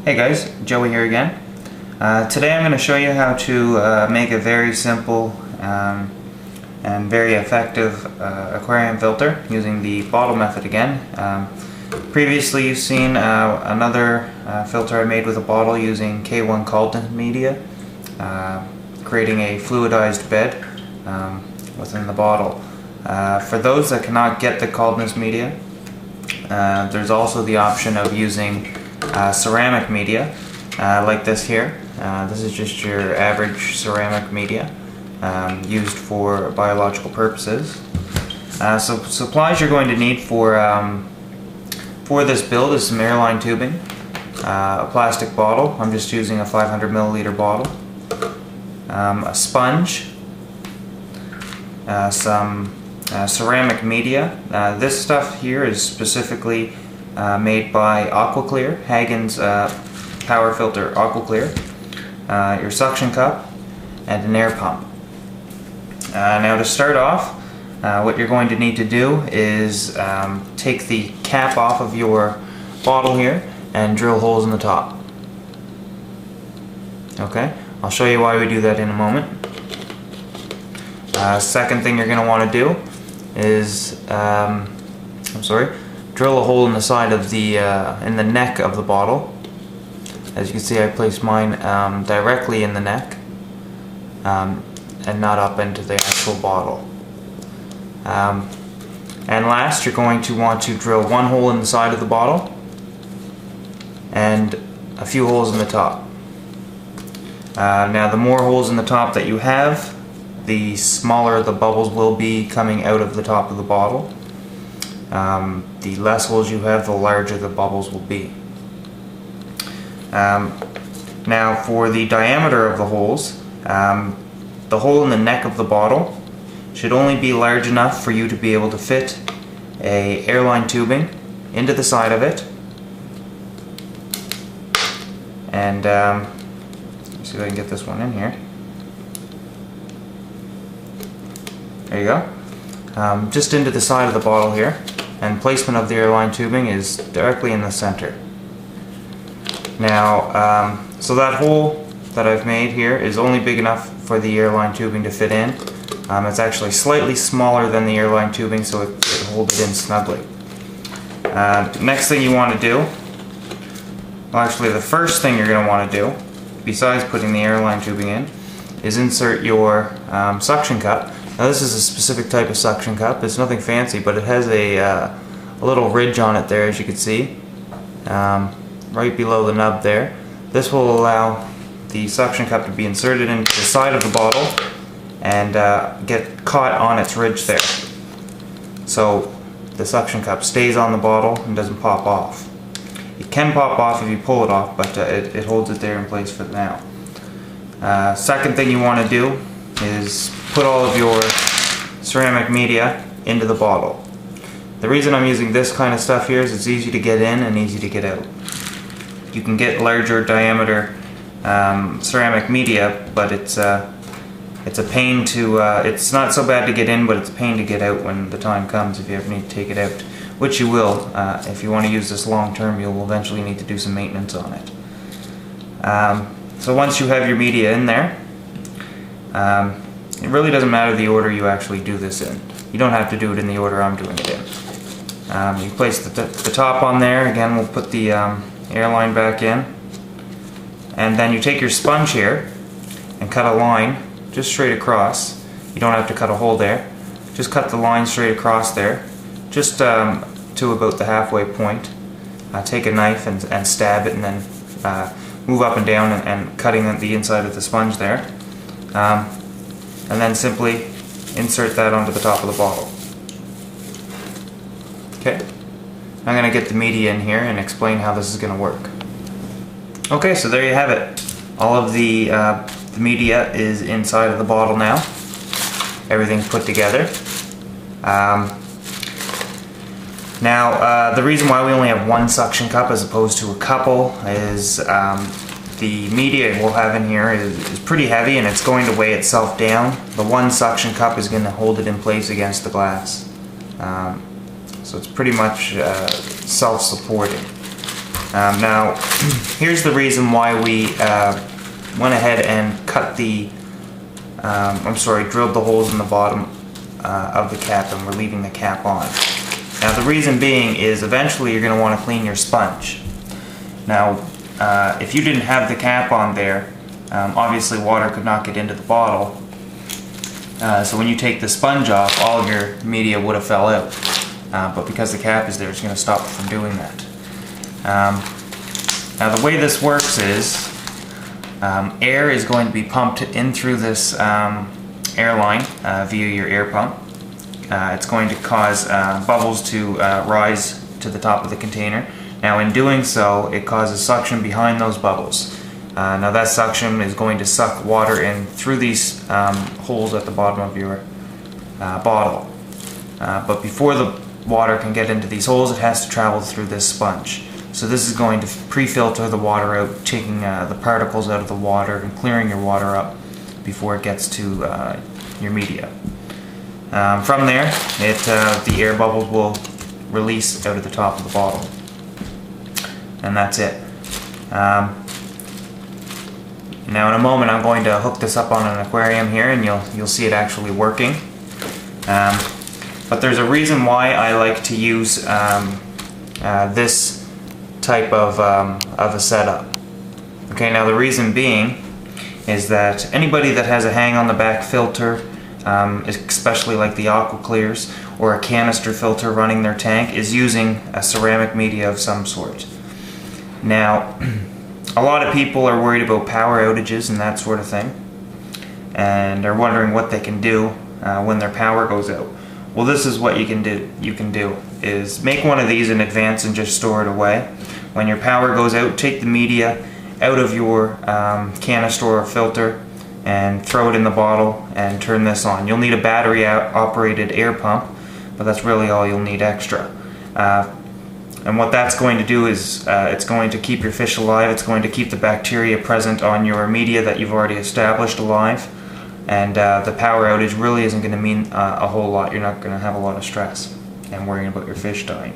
Hey guys, Joey here again. Today I'm going to show you how to make a very simple and very effective aquarium filter using the bottle method again. Previously you've seen another filter I made with a bottle using K1 coldness media, creating a fluidized bed within the bottle. For those that cannot get the coldness media, there's also the option of using ceramic media like this here. This is just your average ceramic media used for biological purposes. So supplies you're going to need for this build is some airline tubing, a plastic bottle. I'm just using a 500 milliliter bottle, a sponge, some ceramic media. This stuff here is specifically made by AquaClear, Hagen's power filter AquaClear, your suction cup, and an air pump. Now to start off, what you're going to need to do is take the cap off of your bottle here and drill holes in the top. Okay, I'll show you why we do that in a moment. Second thing you're going to want to do is drill a hole in the side of the in the neck of the bottle. As you can see, I placed mine directly in the neck and not up into the actual bottle. And last, you're going to want to drill one hole in the side of the bottle and a few holes in the top. Now the more holes in the top that you have, the smaller the bubbles will be coming out of the top of the bottle. The less holes you have, the larger the bubbles will be. Now for the diameter of the holes, the hole in the neck of the bottle should only be large enough for you to be able to fit a airline tubing into the side of it. And let's see if I can get this one in here. There you go. Just into the side of the bottle here, and placement of the airline tubing is directly in the center. Now, so that hole that I've made here is only big enough for the airline tubing to fit in. It's actually slightly smaller than the airline tubing, so it holds it in snugly. Next thing you want to do, well actually the first thing you're going to want to do, besides putting the airline tubing in, is insert your suction cup. Now this is a specific type of suction cup. It's nothing fancy, but it has a little ridge on it there, as you can see, right below the nub there. This will allow the suction cup to be inserted into the side of the bottle and get caught on its ridge there. So the suction cup stays on the bottle and doesn't pop off. It can pop off if you pull it off, but it holds it there in place for now. Second thing you want to do is put all of your ceramic media into the bottle. The reason I'm using this kind of stuff here is it's easy to get in and easy to get out. You can get larger diameter ceramic media, but it's a pain to, it's not so bad to get in, but it's a pain to get out when the time comes if you ever need to take it out, which you will. If you want to use this long term, you'll eventually need to do some maintenance on it. So once you have your media in there, it really doesn't matter the order you actually do this in. You don't have to do it in the order I'm doing it in. You place the top on there. Again, we'll put the airline back in. And then you take your sponge here and cut a line just straight across. You don't have to cut a hole there. Just cut the line straight across there, just to about the halfway point. Take a knife and stab it, and then move up and down and cutting the inside of the sponge there. And then simply insert that onto the top of the bottle. Okay, I'm going to get the media in here and explain how this is going to work. Okay, so there you have it. All of the media is inside of the bottle now. Everything's put together. Now, the reason why we only have one suction cup as opposed to a couple is the media we'll have in here is pretty heavy and it's going to weigh itself down. The one suction cup is going to hold it in place against the glass. So it's pretty much self-supporting. Now, here's the reason why we went ahead and drilled the holes in the bottom of the cap, and we're leaving the cap on. Now, the reason being is eventually you're going to want to clean your sponge. Now, if you didn't have the cap on there, obviously water could not get into the bottle. So when you take the sponge off, all of your media would have fell out. But because the cap is there, it's going to stop it from doing that. Now the way this works is air is going to be pumped in through this air line via your air pump. It's going to cause bubbles to rise to the top of the container. Now in doing so, it causes suction behind those bubbles. Now that suction is going to suck water in through these holes at the bottom of your bottle. But before the water can get into these holes, it has to travel through this sponge. So this is going to pre-filter the water out, taking the particles out of the water and clearing your water up before it gets to your media. From there, the air bubbles will release out of the top of the bottle. And that's it. Now in a moment I'm going to hook this up on an aquarium here, and you'll see it actually working. But there's a reason why I like to use this type of a setup. Okay, now the reason being is that anybody that has a hang on the back filter, especially like the aqua clears or a canister filter running their tank, is using a ceramic media of some sort. Now, a lot of people are worried about power outages and that sort of thing, and are wondering what they can do when their power goes out. Well, this is what you can do. Is make one of these in advance and just store it away. When your power goes out, take the media out of your canister or filter and throw it in the bottle and turn this on. You'll need a battery operated air pump, but that's really all you'll need extra. And what that's going to do is it's going to keep your fish alive. It's going to keep the bacteria present on your media that you've already established alive. And the power outage really isn't going to mean a whole lot. You're not going to have a lot of stress and worrying about your fish dying.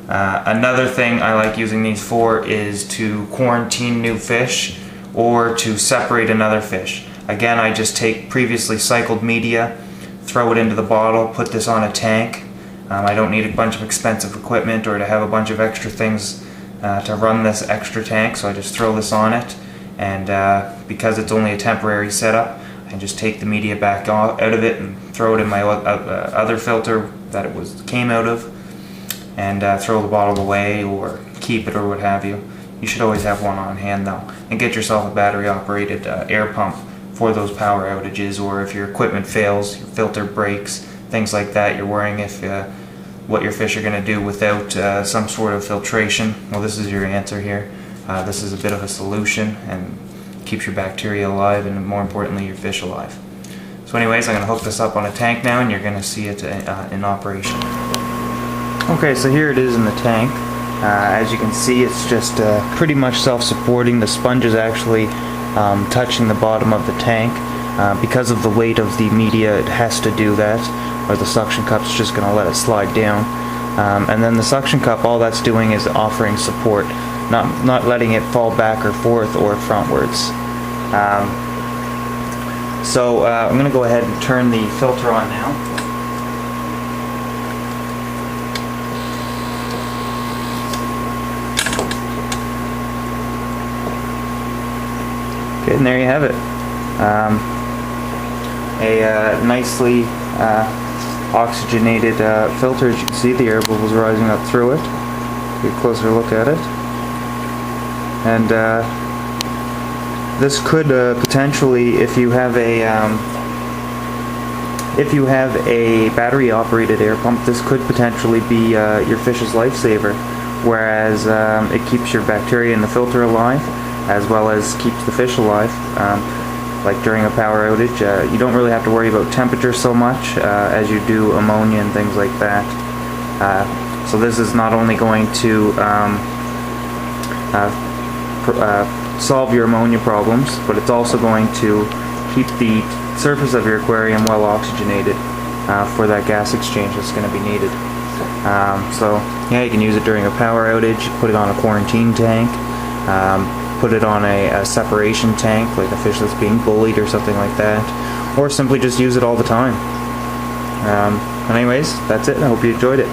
Another thing I like using these for is to quarantine new fish or to separate another fish. Again, I just take previously cycled media, throw it into the bottle, put this on a tank. I don't need a bunch of expensive equipment or to have a bunch of extra things to run this extra tank, so I just throw this on it, and because it's only a temporary setup, I just take the media back out of it and throw it in my other filter that it came out of, and throw the bottle away or keep it or what have you. You should always have one on hand though, and get yourself a battery operated air pump for those power outages, or if your equipment fails, your filter breaks, things like that, you're worrying if what your fish are going to do without some sort of filtration. Well, this is your answer here. This is a bit of a solution and keeps your bacteria alive, and more importantly your fish alive. So anyways, I'm going to hook this up on a tank now, and you're going to see it in operation. Okay, so here it is in the tank. As you can see, it's just pretty much self-supporting. The sponge is actually touching the bottom of the tank. Because of the weight of the media, it has to do that, or the suction cup's just going to let it slide down. And then the suction cup, all that's doing is offering support, not letting it fall back or forth or frontwards. So I'm going to go ahead and turn the filter on now. Okay, and there you have it. A nicely oxygenated filter. As you can see, the air bubbles rising up through it. Get a closer look at it. And this could potentially, if you have a battery-operated air pump, this could potentially be your fish's lifesaver. Whereas it keeps your bacteria in the filter alive, as well as keeps the fish alive. Like during a power outage, you don't really have to worry about temperature so much as you do ammonia and things like that. So this is not only going to solve your ammonia problems, but it's also going to keep the surface of your aquarium well oxygenated for that gas exchange that's going to be needed. So yeah, you can use it during a power outage, put it on a quarantine tank, put it on a separation tank, like a fish that's being bullied or something like that, or simply just use it all the time. Anyways, that's it. I hope you enjoyed it.